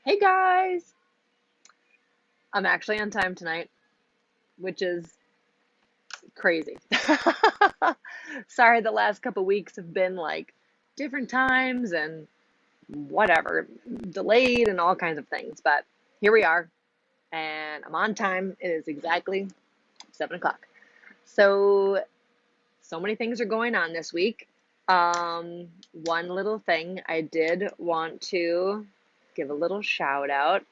Hey guys! I'm actually on time tonight, which is crazy. Sorry, the last couple weeks have been like different times and whatever, delayed and all kinds of things. But here we are, and I'm on time. It is exactly 7 o'clock. So, so many things are going on this week. One little thing I did want to give a little shout out.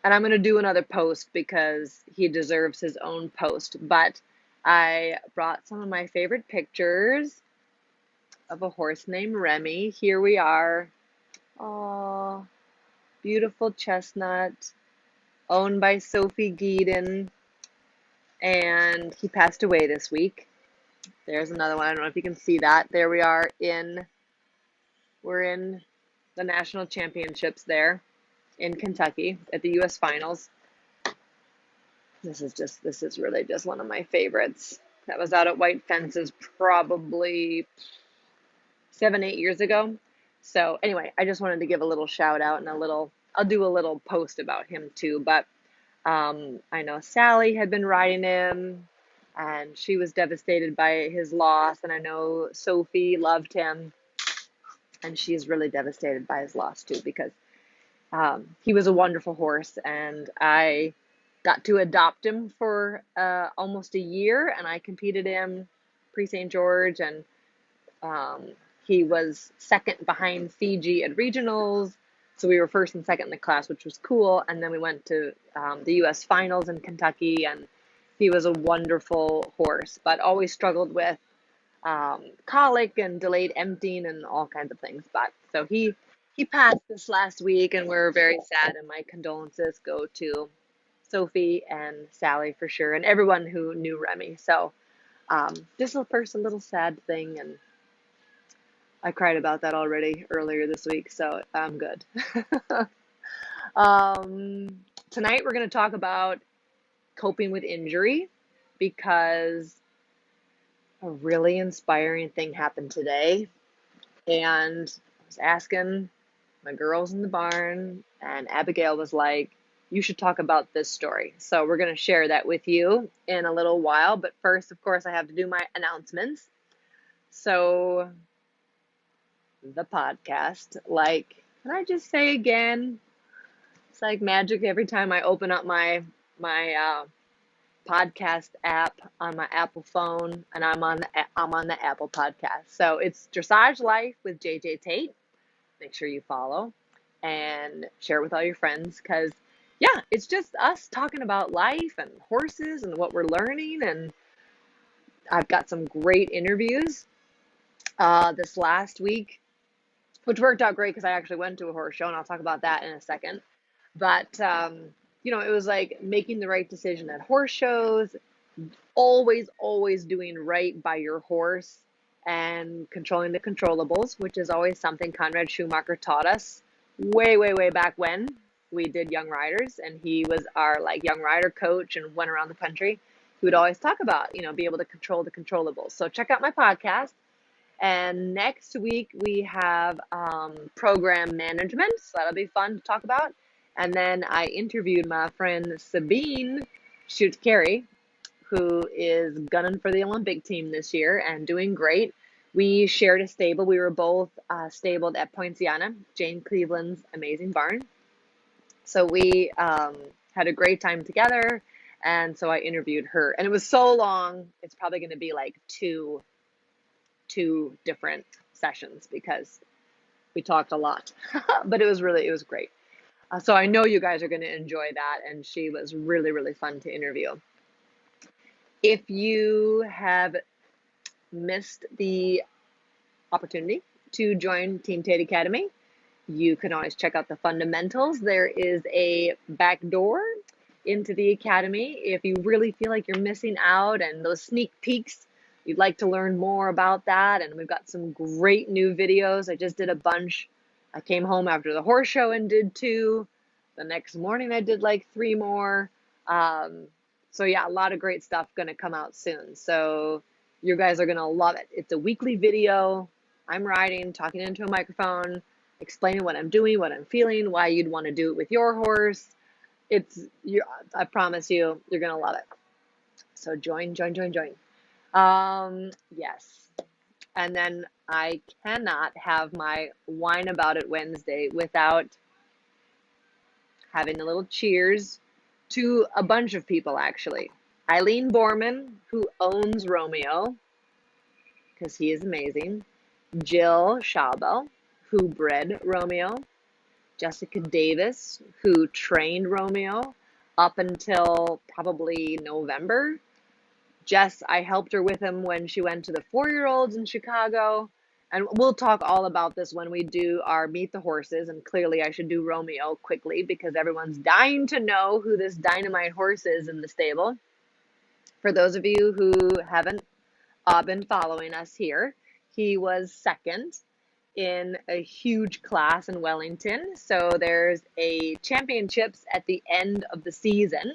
And I'm going to do another post because he deserves his own post. But I brought some of my favorite pictures of a horse named Remy. Here we are. Oh, beautiful chestnut, owned by Sophie Geeden. And he passed away this week. There's another one. I don't know if you can see that. There we are we're in the national championships there in Kentucky at the US finals. This is really just one of my favorites. That was out at White Fences probably 7, 8 years ago. So anyway, I just wanted to give a little shout out and I'll do a little post about him too. But I know Sally had been riding him and she was devastated by his loss. And I know Sophie loved him and she's really devastated by his loss too because he was a wonderful horse and I got to adopt him for almost a year, and I competed him pre St. George, and he was second behind Fiji at regionals. So we were first and second in the class, which was cool. And then we went to the U.S. finals in Kentucky, and he was a wonderful horse, but always struggled with colic and delayed emptying and all kinds of things. But so he passed this last week, and we're very sad. And my condolences go to Sophie and Sally for sure, and everyone who knew Remy. So just a first a little sad thing, and I cried about that already earlier this week, so I'm good. um, Tonight we're going to talk about coping with injury because a really inspiring thing happened today, and I was asking my girls in the barn, and Abigail was like, you should talk about this story. So we're going to share that with you in a little while. But first, of course, I have to do my announcements. So the podcast, like, can I just say again, it's like magic every time I open up my podcast app on my Apple phone, and I'm on the Apple podcast. So it's Dressage Life with JJ Tate. Make sure you follow and share it with all your friends because, yeah, it's just us talking about life and horses and what we're learning. And I've got some great interviews this last week, which worked out great because I actually went to a horse show, and I'll talk about that in a second. But, it was like making the right decision at horse shows, always doing right by your horse and controlling the controllables, which is always something Conrad Schumacher taught us way back when we did Young Riders, and he was our like young rider coach and went around the country. He would always talk about, be able to control the controllables. So check out my podcast. And next week we have program management, so that'll be fun to talk about. And then I interviewed my friend Sabine Schutz-Carey, who is gunning for the Olympic team this year and doing great. We shared a stable. We were both stabled at Poinciana, Jane Cleveland's amazing barn. So we had a great time together. And so I interviewed her. And it was so long, it's probably going to be like two different sessions because we talked a lot. But it was great. So I know you guys are going to enjoy that. And she was really fun to interview. If you have missed the opportunity to join Team Tate Academy, you can always check out the fundamentals. There is a back door into the academy if you really feel like you're missing out, and those sneak peeks, you'd like to learn more about that. And we've got some great new videos. I just did a bunch. I came home after the horse show and did 2. The next morning I did like 3 more. So yeah, a lot of great stuff going to come out soon. So you guys are going to love it. It's a weekly video. I'm riding, talking into a microphone, explaining what I'm doing, what I'm feeling, why you'd want to do it with your horse. I promise you, you're going to love it. So join. Yes. And then I cannot have my Wine About It Wednesday without having a little cheers to a bunch of people, actually. Eileen Borman, who owns Romeo, because he is amazing. Jill Schaubel, who bred Romeo. Jessica Davis, who trained Romeo up until probably November. Jess, I helped her with him when she went to the 4-year-olds in Chicago. And we'll talk all about this when we do our Meet the Horses. And clearly, I should do Romeo quickly because everyone's dying to know who this dynamite horse is in the stable. For those of you who haven't been following us here, he was second in a huge class in Wellington. So there's a championships at the end of the season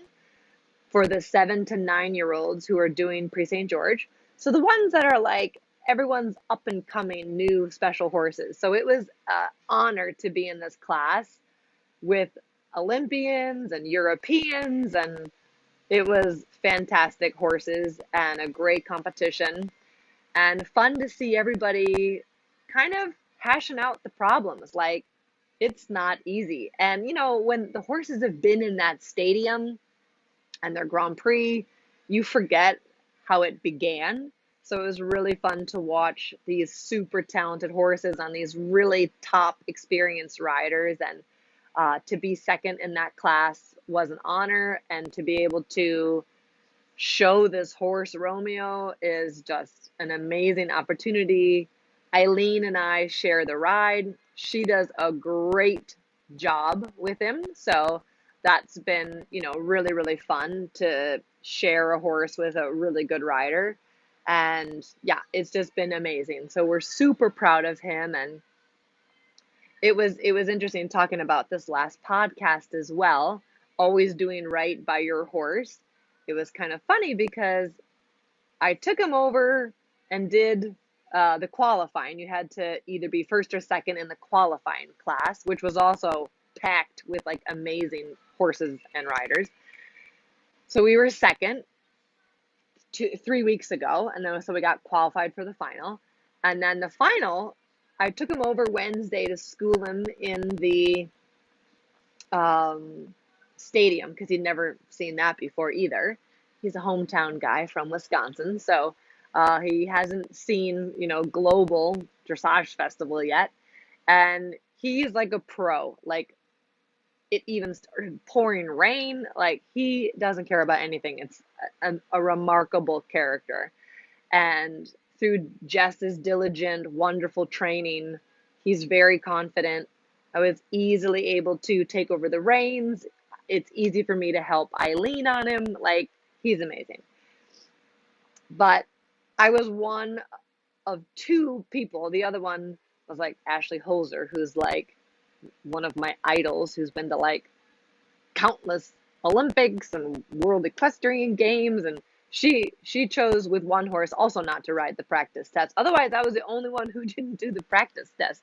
for the 7 to 9-year-olds who are doing Prix St. George. So the ones that are like everyone's up and coming new special horses. So it was an honor to be in this class with Olympians and Europeans, and it was fantastic horses and a great competition and fun to see everybody kind of hashing out the problems. Like, it's not easy. And, when the horses have been in that stadium and their Grand Prix, you forget how it began. So it was really fun to watch these super talented horses on these really top experienced riders. And to be second in that class was an honor. And to be able to show this horse Romeo is just an amazing opportunity. Eileen and I share the ride. She does a great job with him. So that's been, really, really fun to share a horse with a really good rider. And yeah, it's just been amazing. So we're super proud of him. And it was interesting talking about this last podcast as well, always doing right by your horse. It was kind of funny because I took him over and did the qualifying. You had to either be first or second in the qualifying class, which was also packed with like amazing horses and riders. So we were second 3 weeks ago, and then so we got qualified for the final. And then the final, I took him over Wednesday to school him in the stadium because he'd never seen that before either. He's a hometown guy from Wisconsin, so he hasn't seen, global dressage festival yet. And he's like a pro. Like, it even started pouring rain. Like, he doesn't care about anything. It's a remarkable character. And through Jess's diligent, wonderful training, he's very confident. I was easily able to take over the reins. It's easy for me to help Eileen on him. Like, he's amazing. But I was one of two people. The other one was like Ashley Holzer, who's like one of my idols, who's been to like countless Olympics and World Equestrian Games, and she chose with one horse also not to ride the practice test. Otherwise, I was the only one who didn't do the practice test.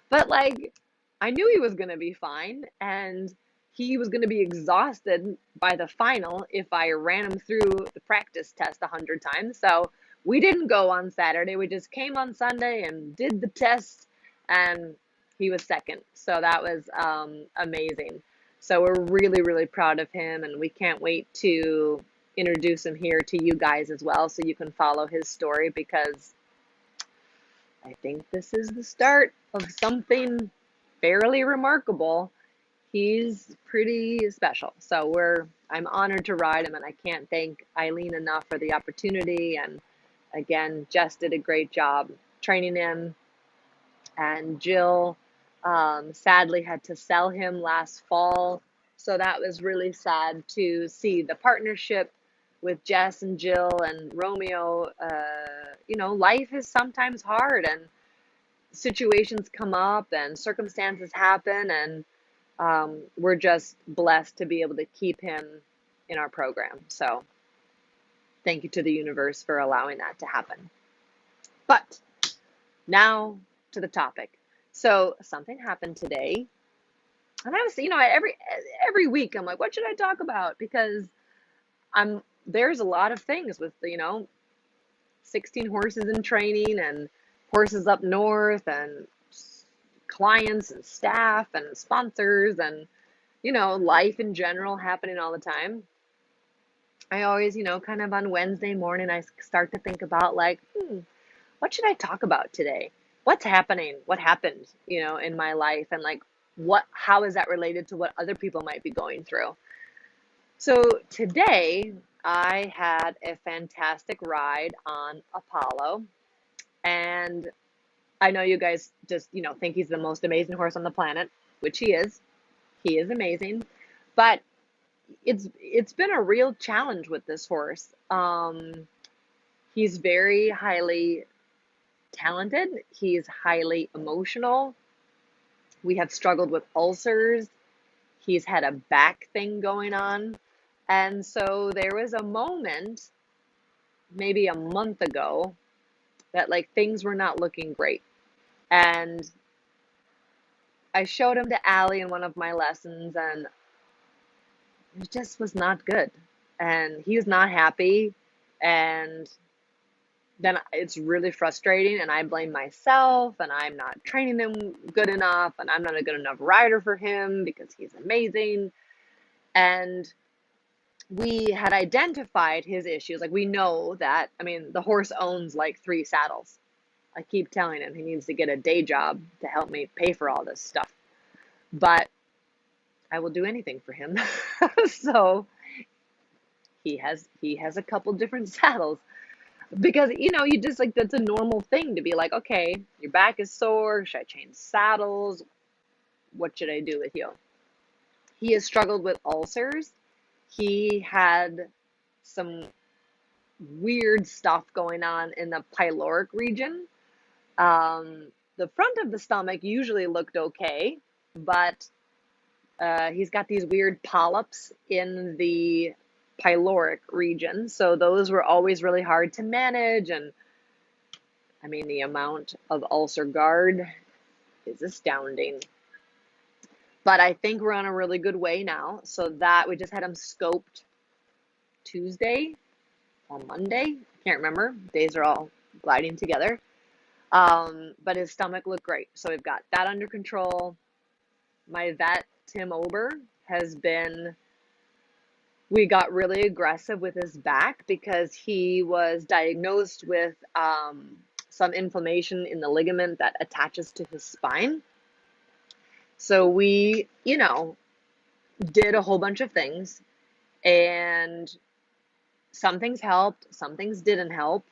But like, I knew he was going to be fine, and he was going to be exhausted by the final if I ran him through the practice test 100 times. So we didn't go on Saturday. We just came on Sunday and did the test, and he was second. So that was amazing. So we're really, really proud of him, and we can't wait to introduce him here to you guys as well so you can follow his story, because I think this is the start of something fairly remarkable. He's pretty special. So I'm honored to ride him, and I can't thank Eileen enough for the opportunity. And again, Jess did a great job training him, and Jill sadly had to sell him last fall. So that was really sad to see the partnership with Jess and Jill and Romeo. Life is sometimes hard, and situations come up and circumstances happen, and we're just blessed to be able to keep him in our program. So thank you to the universe for allowing that to happen. But now to the topic. So something happened today, and I was, every week I'm like, what should I talk about? Because there's a lot of things with, 16 horses in training and horses up north and clients and staff and sponsors and, life in general happening all the time. I always, kind of on Wednesday morning, I start to think about like, what should I talk about today? What's happening? What happened, in my life? And like, how is that related to what other people might be going through? So today I had a fantastic ride on Apollo, and I know you guys just, think he's the most amazing horse on the planet, which he is. He is amazing, but it's been a real challenge with this horse. He's very highly talented. He's highly emotional. We have struggled with ulcers. He's had a back thing going on. And so there was a moment, maybe a month ago, that like things were not looking great. And I showed him to Allie in one of my lessons, and it just was not good. And he was not happy. And then it's really frustrating, and I blame myself, and I'm not training him good enough, and I'm not a good enough rider for him because he's amazing. And we had identified his issues. Like, we know that, I mean, the horse owns like 3 saddles. I keep telling him he needs to get a day job to help me pay for all this stuff. But I will do anything for him. So he has a couple different saddles. Because, you just like, that's a normal thing to be like, okay, your back is sore. Should I change saddles? What should I do with you? He has struggled with ulcers. He had some weird stuff going on in the pyloric region. The front of the stomach usually looked okay, but he's got these weird polyps in the pyloric region. So those were always really hard to manage. And I mean, the amount of ulcer guard is astounding. But I think we're on a really good way now. So that we just had him scoped Tuesday or Monday. Can't remember. Days are all gliding together. But his stomach looked great. So we've got that under control. My vet, Tim Ober, we got really aggressive with his back because he was diagnosed with some inflammation in the ligament that attaches to his spine. So we, did a whole bunch of things, and some things helped, some things didn't help.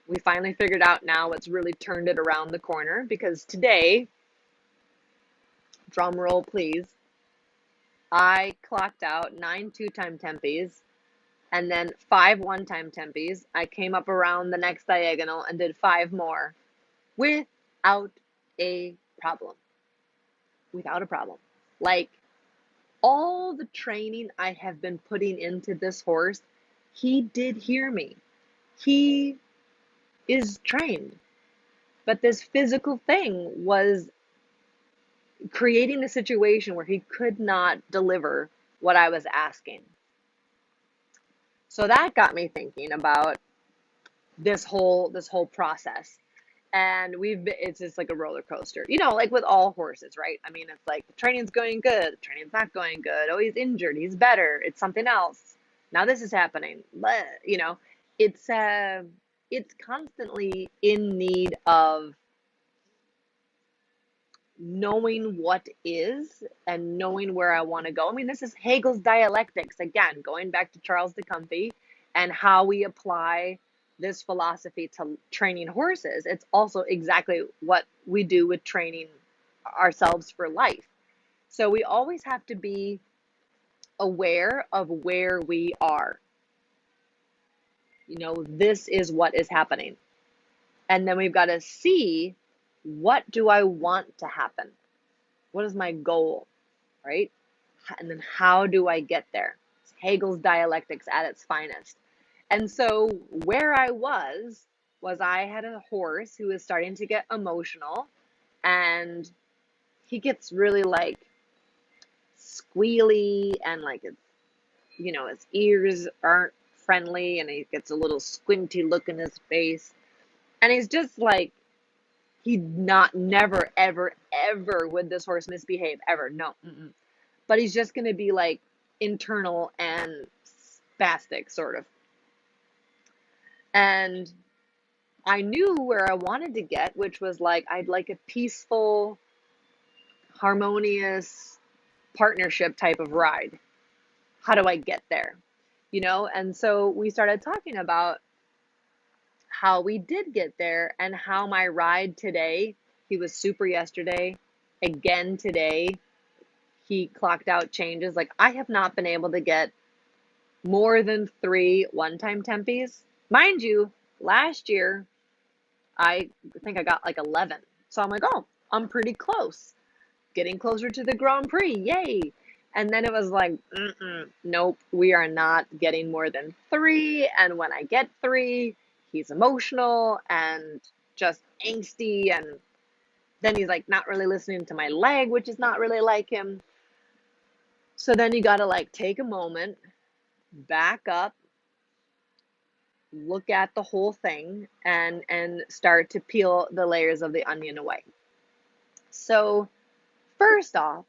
We finally figured out now what's really turned it around the corner, because today, drum roll please, I clocked out 9 2-time tempies and then 5 1-time tempies. I came up around the next diagonal and did 5 more without a problem. Without a problem. Like, all the training I have been putting into this horse, he did hear me. He is trained. But this physical thing was creating a situation where he could not deliver what I was asking. So that got me thinking about this whole process. And it's just like a roller coaster, like with all horses, right? I mean, it's like the training's going good, the training's not going good. Oh, he's injured, he's better, it's something else. Now this is happening. It's constantly in need of knowing what is and knowing where I want to go. I mean, this is Hegel's dialectics, again, going back to Charles de Comfy and how we apply this philosophy to training horses. It's also exactly what we do with training ourselves for life. So we always have to be aware of where we are. This is what is happening. And then we've got to see, what do I want to happen? What is my goal, right? And then how do I get there? It's Hegel's dialectics at its finest. And so where I was I had a horse who was starting to get emotional, and he gets really like squealy, and like it's, his ears aren't friendly, and he gets a little squinty look in his face. And he's just like, he not never ever ever would this horse misbehave ever. No. Mm-mm. But he's just going to be like internal and spastic sort of. And I knew where I wanted to get, which was like, I'd like a peaceful, harmonious partnership type of ride. How do I get there? And so we started talking about how we did get there, and how my ride today, he was super yesterday, again today, he clocked out changes. Like, I have not been able to get more than 3 one-time tempies. Mind you, last year, I think I got like 11. So I'm like, oh, I'm pretty close. Getting closer to the Grand Prix, yay. And then it was like, nope, we are not getting more than 3. And when I get 3, he's emotional and just angsty. And then he's like not really listening to my leg, which is not really like him. So then you got to like take a moment, back up, look at the whole thing, and start to peel the layers of the onion away. So first off,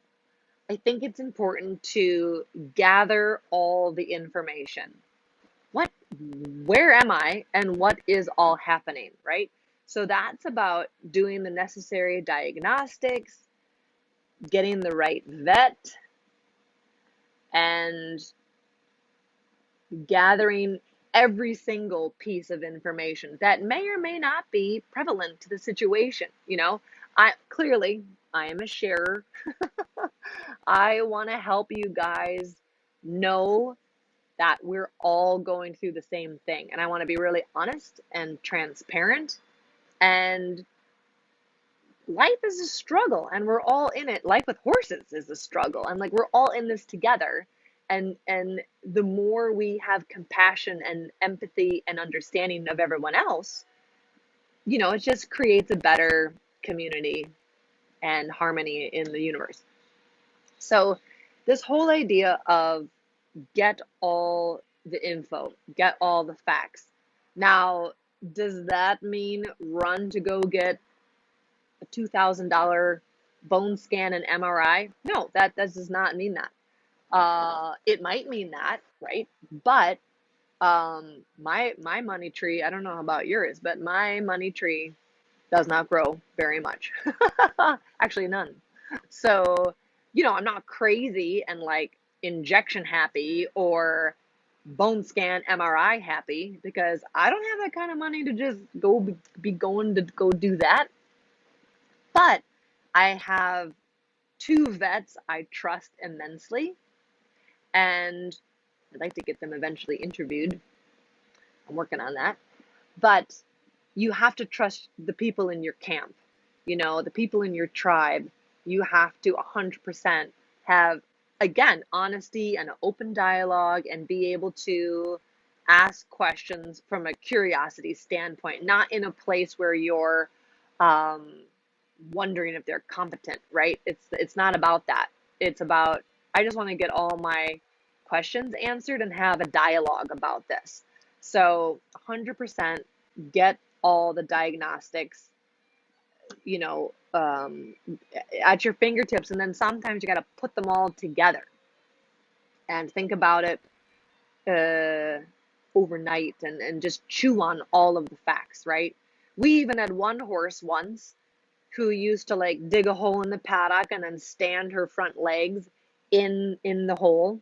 I think it's important to gather all the information. Where am I, and what is all happening, right? So that's about doing the necessary diagnostics, getting the right vet, and gathering every single piece of information that may or may not be prevalent to the situation. I am a sharer. I want to help you guys know that we're all going through the same thing. And I want to be really honest and transparent. And life is a struggle, and we're all in it. Life with horses is a struggle, and like, we're all in this together. And the more we have compassion and empathy and understanding of everyone else, it just creates a better community and harmony in the universe. So this whole idea of get all the info, get all the facts. Now, does that mean run to go get a $2,000 bone scan and MRI? No, that does not mean that. It might mean that, right? But my money tree, I don't know about yours, but my money tree does not grow very much. Actually, none. So, I'm not crazy and like injection happy or bone scan MRI happy, because I don't have that kind of money to just be going to go do that. But I have 2 vets I trust immensely, and I'd like to get them eventually interviewed. I'm working on that. But you have to trust the people in your camp, the people in your tribe. You have to 100% have, again, honesty and an open dialogue, and be able to ask questions from a curiosity standpoint, not in a place where you're wondering if they're competent, right? It's not about that. It's about, I just want to get all my questions answered and have a dialogue about this. So 100% get all the diagnostics, at your fingertips. And then sometimes you got to put them all together and think about it overnight, and just chew on all of the facts, right? We even had one horse once who used to like dig a hole in the paddock and then stand her front legs in the hole.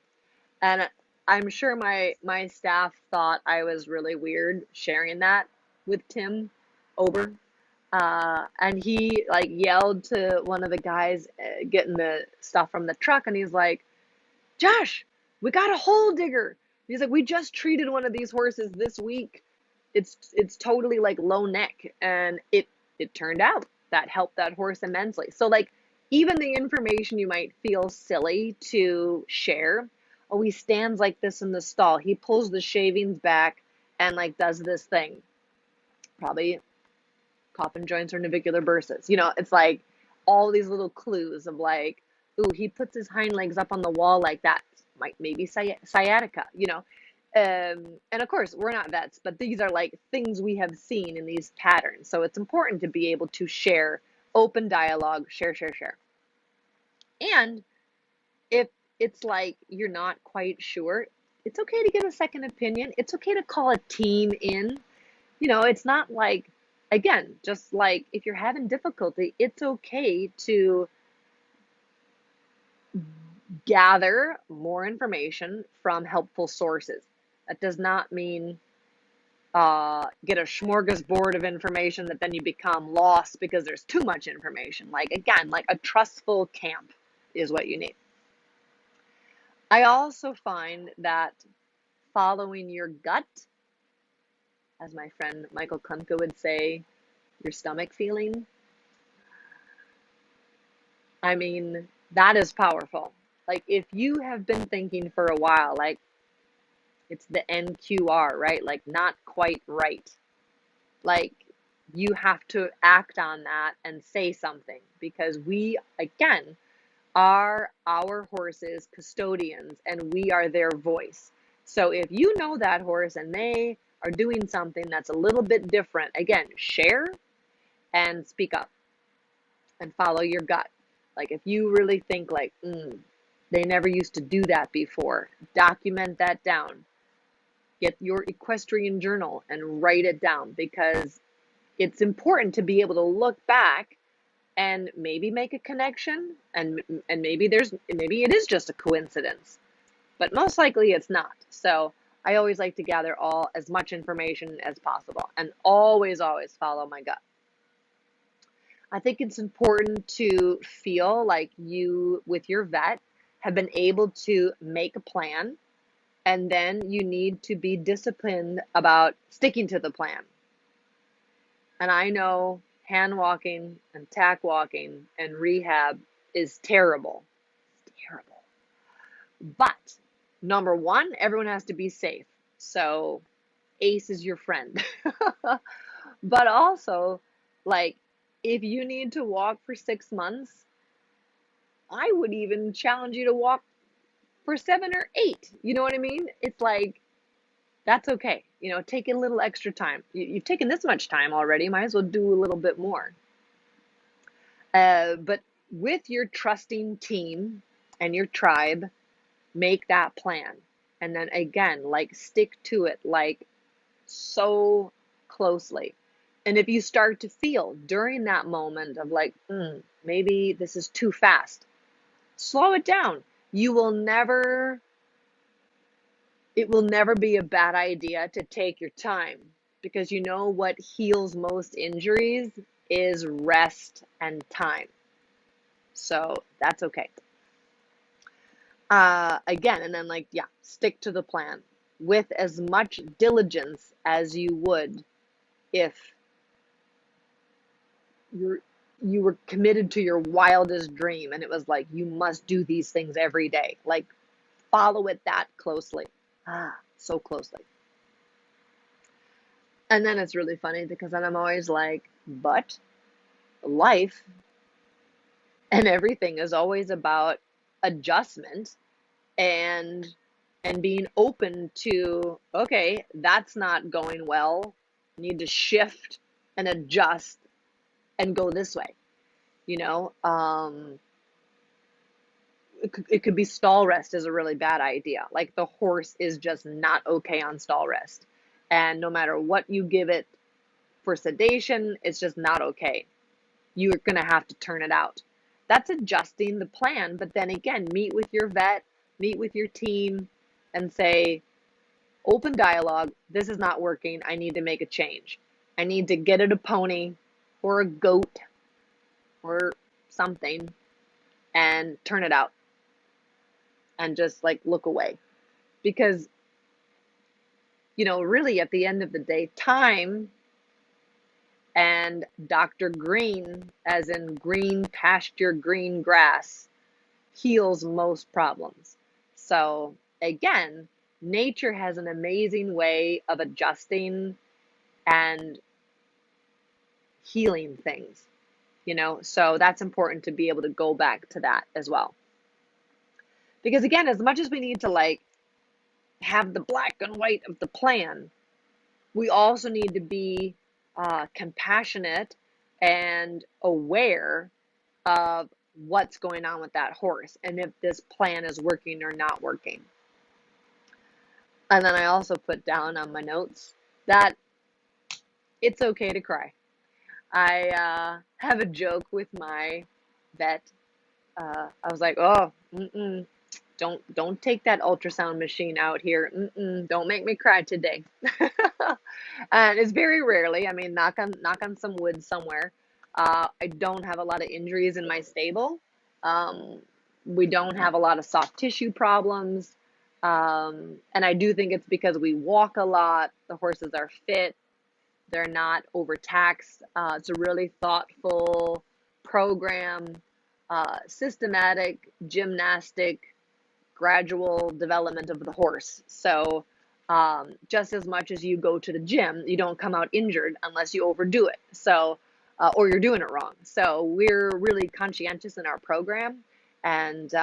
And I'm sure my staff thought I was really weird sharing that with Tim Ober. And he like yelled to one of the guys getting the stuff from the truck, and he's like, Josh, we got a hole digger. He's like, we just treated one of these horses this week. It's totally like low neck, and it turned out that helped that horse immensely. So like, even the information you might feel silly to share, oh, he stands like this in the stall, he pulls the shavings back and like does this thing, probably coffin joints or navicular burses. It's like, all these little clues of like, ooh, he puts his hind legs up on the wall like that. Might maybe sciatica, you know. And of course, we're not vets, but these are like things we have seen in these patterns. So it's important to be able to share, open dialogue, share. And if it's like you're not quite sure, it's okay to get a second opinion. It's okay to call a team in. You know, it's not like, again, just like if you're having difficulty, it's okay to gather more information from helpful sources. That does not mean get a smorgasbord of information that then you become lost because there's too much information. Like, again, like a trustful camp is what you need. I also find that following your gut, as my friend Michael Klemke would say, your stomach feeling, I mean, that is powerful. Like, if you have been thinking for a while, like, it's the NQR, right? Like, not quite right. Like, you have to act on that and say something because we, again, are our horse's custodians and we are their voice. So if you know that horse and they are doing something that's a little bit different, again, share and speak up and follow your gut. Like if you really think like, they never used to do that before, document that down. Get your equestrian journal and write it down because it's important to be able to look back and maybe make a connection and maybe it is just a coincidence, but most likely it's not. So I always like to gather all as much information as possible and always follow my gut. I think it's important to feel like you with your vet have been able to make a plan, and then you need to be disciplined about sticking to the plan. And I know hand walking and tack walking and rehab is terrible. It's terrible. But number one, everyone has to be safe. So ACE is your friend. But also, like, if you need to walk for 6 months, I would even challenge you to walk for 7 or 8. You know what I mean? It's like, that's okay. You know, take a little extra time. You've taken this much time already, might as well do a little bit more. But with your trusting team and your tribe, make that plan. And then again, like stick to it like so closely. And if you start to feel during that moment of like, maybe this is too fast, slow it down. It will never be a bad idea to take your time because you know what heals most injuries is rest and time. So that's okay. Again, and then like, yeah, stick to the plan with as much diligence as you would if you were committed to your wildest dream and it was like, you must do these things every day. Like, follow it that closely. So closely. And then it's really funny because then I'm always like, but life and everything is always about adjustment and being open to, okay, that's not going well. Need to shift and adjust and go this way. You know, it could be stall rest is a really bad idea. Like the horse is just not okay on stall rest. And no matter what you give it for sedation, it's just not okay. You're going to have to turn it out. That's adjusting the plan. But then again, meet with your vet, meet with your team, and say, open dialogue, this is not working. I need to make a change. I need to get it a pony or a goat or something and turn it out and just like look away. Because, you know, really at the end of the day, time and Dr. Green, as in green pasture, green grass, heals most problems. So again, nature has an amazing way of adjusting and healing things. So that's important to be able to go back to that as well. Because again, as much as we need to like have the black and white of the plan, we also need to be compassionate and aware of what's going on with that horse and if this plan is working or not working. And then I also put down on my notes that it's okay to cry. I have a joke with my vet. I was like, oh, don't take that ultrasound machine out here. Don't make me cry today. And it's very rarely. I mean, knock on some wood somewhere. I don't have a lot of injuries in my stable. Um, we don't have a lot of soft tissue problems. And I do think it's because we walk a lot. The horses are fit. They're not overtaxed. It's a really thoughtful program, systematic, gymnastic, gradual development of the horse. So just as much as you go to the gym, you don't come out injured unless you overdo it. So, or you're doing it wrong. So we're really conscientious in our program, and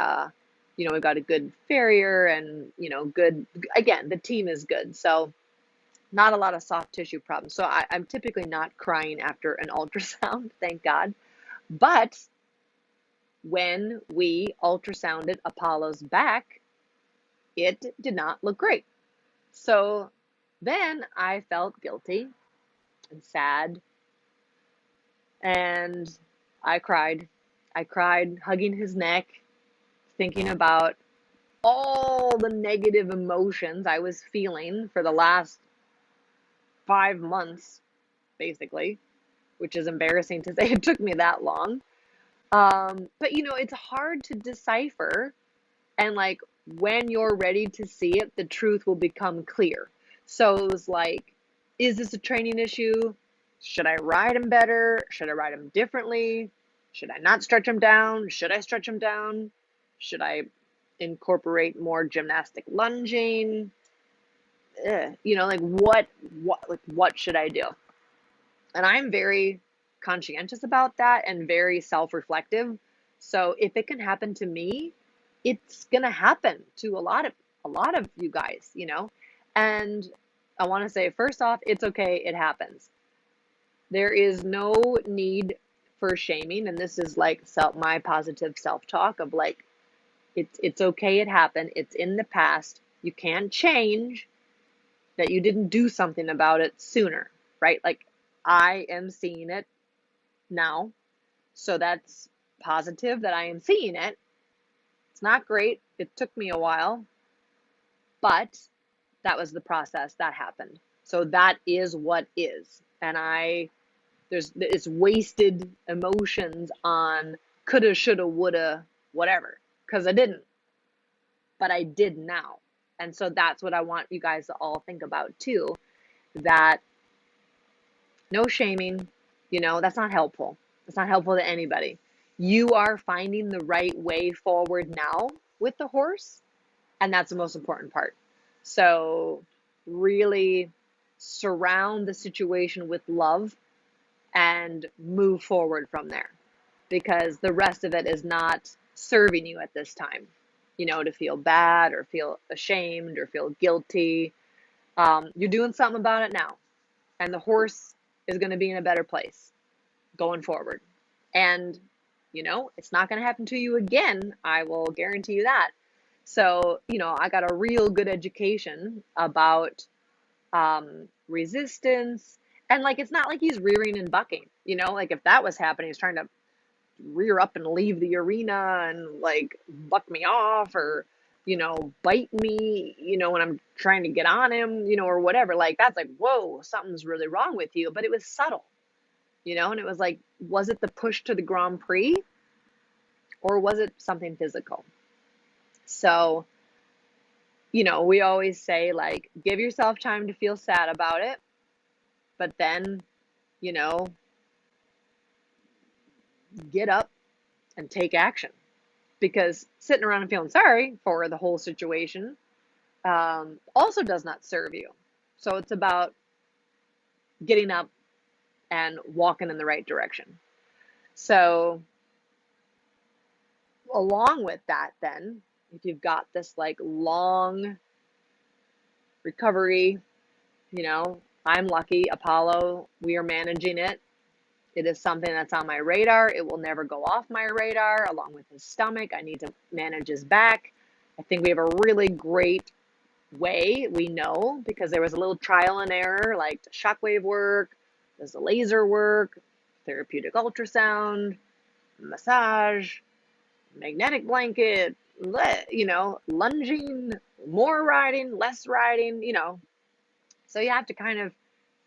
we've got a good farrier, and good. Again, the team is good. So not a lot of soft tissue problems. So I'm typically not crying after an ultrasound, thank God. But when we ultrasounded Apollo's back, it did not look great. So then I felt guilty and sad, and I cried. I cried hugging his neck, thinking about all the negative emotions I was feeling for the last 5 months, basically, which is embarrassing to say it took me that long. But it's hard to decipher, and like when you're ready to see it, the truth will become clear. So it was like, is this a training issue? Should I ride him better? Should I ride him differently? Should I not stretch him down? Should I stretch him down? Should I incorporate more gymnastic lunging? Like what should I do? And I'm very conscientious about that and very self-reflective. So if it can happen to me, it's gonna happen to a lot of you guys. And I want to say, first off, it's okay, it happens. There is no need for shaming, and this is like my positive self-talk of like, it's okay, it happened, it's in the past. You can't change that you didn't do something about it sooner, right? Like, I am seeing it now, so that's positive that I am seeing it. It's not great. It took me a while, but that was the process that happened. So that is what is. And it's wasted emotions on coulda, shoulda, woulda, whatever, because I didn't, but I did now. And so that's what I want you guys to all think about too, that no shaming, that's not helpful. It's not helpful to anybody. You are finding the right way forward now with the horse, and that's the most important part. So really surround the situation with love and move forward from there, because the rest of it is not serving you at this time, to feel bad or feel ashamed or feel guilty. You're doing something about it now, and the horse is going to be in a better place going forward. And, it's not going to happen to you again. I will guarantee you that. So, I got a real good education about resistance. And like, it's not like he's rearing and bucking, like if that was happening, he's trying to rear up and leave the arena and like buck me off, or, bite me, when I'm trying to get on him, or whatever. Like, that's like, whoa, something's really wrong with you. But it was subtle, and it was like, was it the push to the Grand Prix, or was it something physical? So, we always say, like, give yourself time to feel sad about it, but then, you know, get up and take action. Because sitting around and feeling sorry for the whole situation also does not serve you. So it's about getting up and walking in the right direction. So along with that, then, if you've got this like long recovery, I'm lucky, Apollo, we are managing it. It is something that's on my radar. It will never go off my radar, along with his stomach. I need to manage his back. I think we have a really great way, we know, because there was a little trial and error, like shockwave work, does the laser work, therapeutic ultrasound, massage, magnetic blanket, lunging, more riding, less riding, So you have to kind of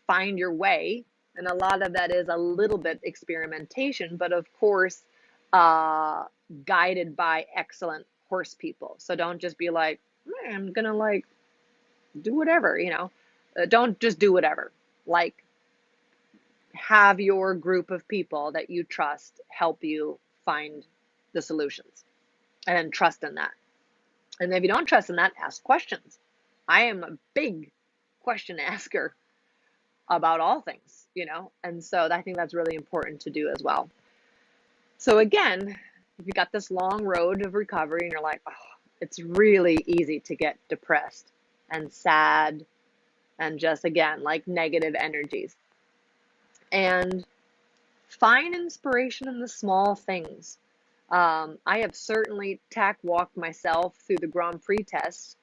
find your way. And a lot of that is a little bit experimentation, but of course, uh, guided by excellent horse people. So don't just be like, I'm going to like do whatever, don't just do whatever. Like, have your group of people that you trust help you find the solutions, and then trust in that. And if you don't trust in that, ask questions. I am a big question asker about all things, and so I think that's really important to do as well. So again, if you got this long road of recovery and you're like, oh, it's really easy to get depressed and sad and just, again, like negative energies. And find inspiration in the small things. I have certainly tack walked myself through the Grand Prix test,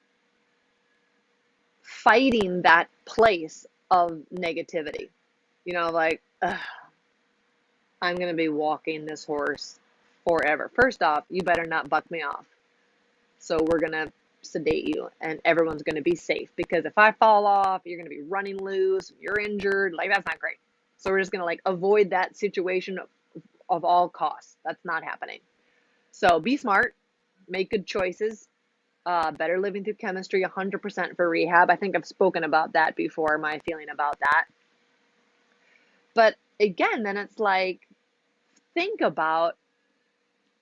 fighting that place of negativity. Like, ugh, I'm going to be walking this horse forever. First off, you better not buck me off. So we're going to sedate you and everyone's going to be safe, because if I fall off, you're going to be running loose, you're injured. Like, that's not great. So we're just going to like avoid that situation of all costs. That's not happening. So be smart, make good choices. Better living through chemistry, 100% for rehab. I think I've spoken about that before, my feeling about that. But again, then it's like, think about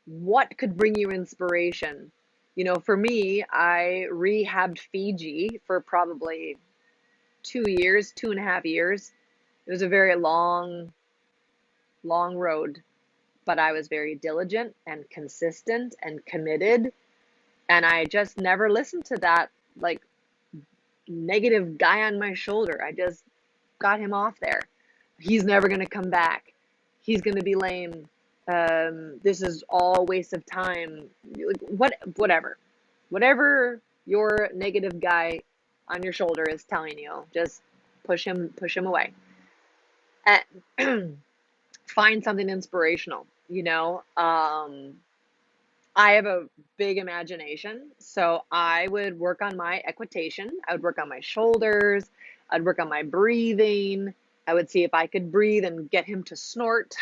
what could bring you inspiration. For me, I rehabbed Fiji for probably 2 years, 2.5 years. It was a very long, long road, but I was very diligent and consistent and committed. And I just never listened to that like negative guy on my shoulder. I just got him off there. He's never going to come back. He's going to be lame. This is all a waste of time. Whatever your negative guy on your shoulder is telling you, just push him away. And find something inspirational. I have a big imagination, so I would work on my equitation. I would work on my shoulders. I'd work on my breathing. I would see if I could breathe and get him to snort.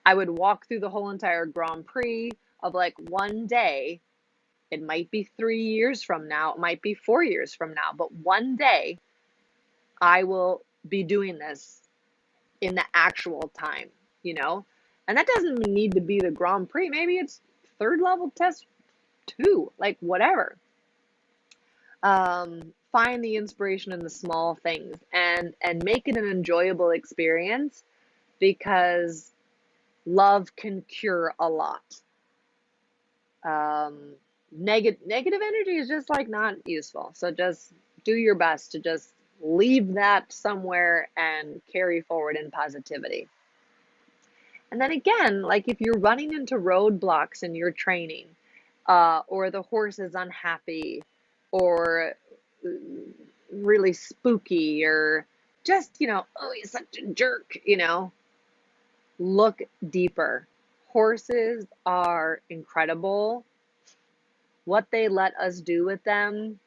I would walk through the whole entire Grand Prix of like, one day, it might be 3 years from now, it might be 4 years from now, but one day I will be doing this in the actual time, And that doesn't need to be the Grand Prix. Maybe it's third level test 2, like whatever. Find the inspiration in the small things and make it an enjoyable experience, because love can cure a lot. Negative energy is just like not useful. So just do your best to just leave that somewhere and carry forward in positivity. And then again, like if you're running into roadblocks in your training, or the horse is unhappy, or really spooky, or just, oh, he's such a jerk, look deeper. Horses are incredible. What they let us do with them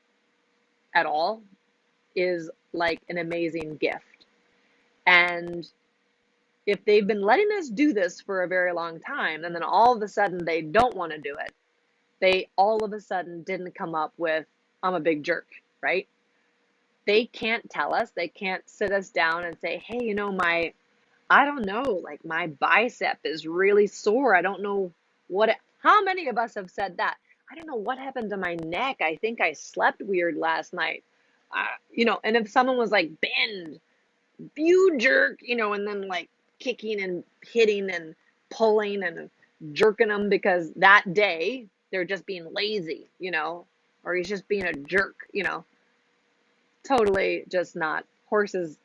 at all is like an amazing gift. And if they've been letting us do this for a very long time, and then all of a sudden they don't want to do it, they all of a sudden didn't come up with, I'm a big jerk, right? They can't tell us, they can't sit us down and say, hey, I don't know, like my bicep is really sore. I don't know how many of us have said that? I don't know what happened to my neck. I think I slept weird last night. And if someone was like, bend, you jerk, and then like kicking and hitting and pulling and jerking them because that day they're just being lazy, or he's just being a jerk, totally just not. Horses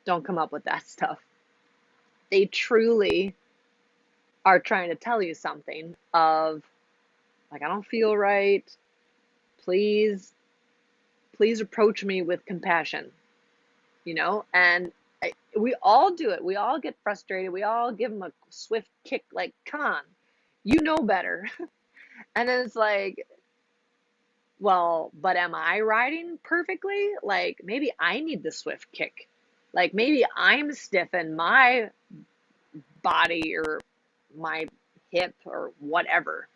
don't come up with that stuff. They truly are trying to tell you something of like, I don't feel right. Please, please approach me with compassion, and we all do it. We all get frustrated. We all give them a swift kick, like, come on, you know better. And then it's like, well, but am I riding perfectly? Like, maybe I need the swift kick. Like, maybe I'm stiff in my body or my hip or whatever,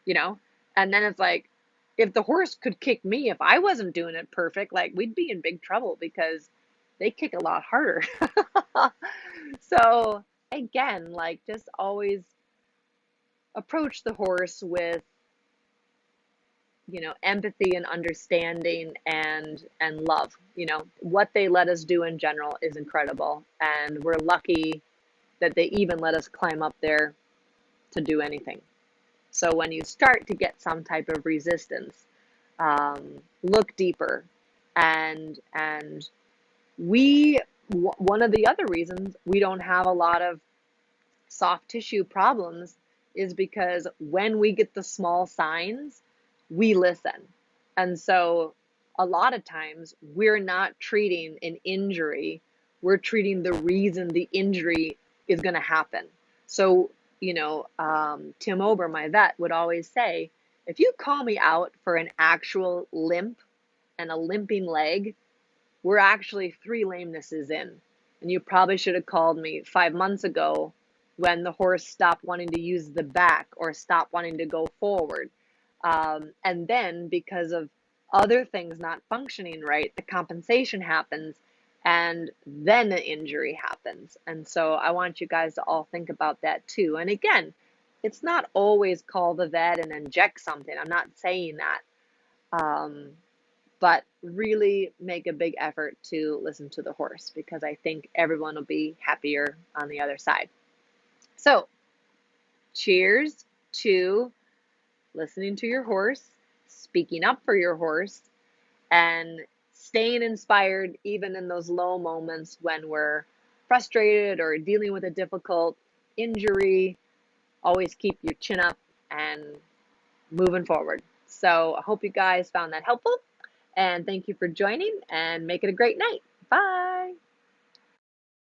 you know? And then it's like, if the horse could kick me, if I wasn't doing it perfect, like, we'd be in big trouble because they kick a lot harder. So, again, like, just always approach the horse with empathy and understanding and love. What they let us do in general is incredible, and we're lucky that they even let us climb up there to do anything. So when you start to get some type of resistance, look deeper. And one of the other reasons we don't have a lot of soft tissue problems is because when we get the small signs, we listen. And so a lot of times we're not treating an injury, we're treating the reason the injury is going to happen. So, Tim Ober, my vet, would always say, if you call me out for an actual limp and a limping leg, we're actually 3 lamenesses in. And you probably should have called me 5 months ago when the horse stopped wanting to use the back or stopped wanting to go forward. And then because of other things not functioning right, the compensation happens and then an injury happens. And so I want you guys to all think about that too. And again, it's not always call the vet and inject something. I'm not saying that. But really make a big effort to listen to the horse, because I think everyone will be happier on the other side. So, cheers to listening to your horse, speaking up for your horse, and staying inspired even in those low moments when we're frustrated or dealing with a difficult injury. Always keep your chin up and moving forward. So I hope you guys found that helpful. And thank you for joining, and make it a great night. Bye.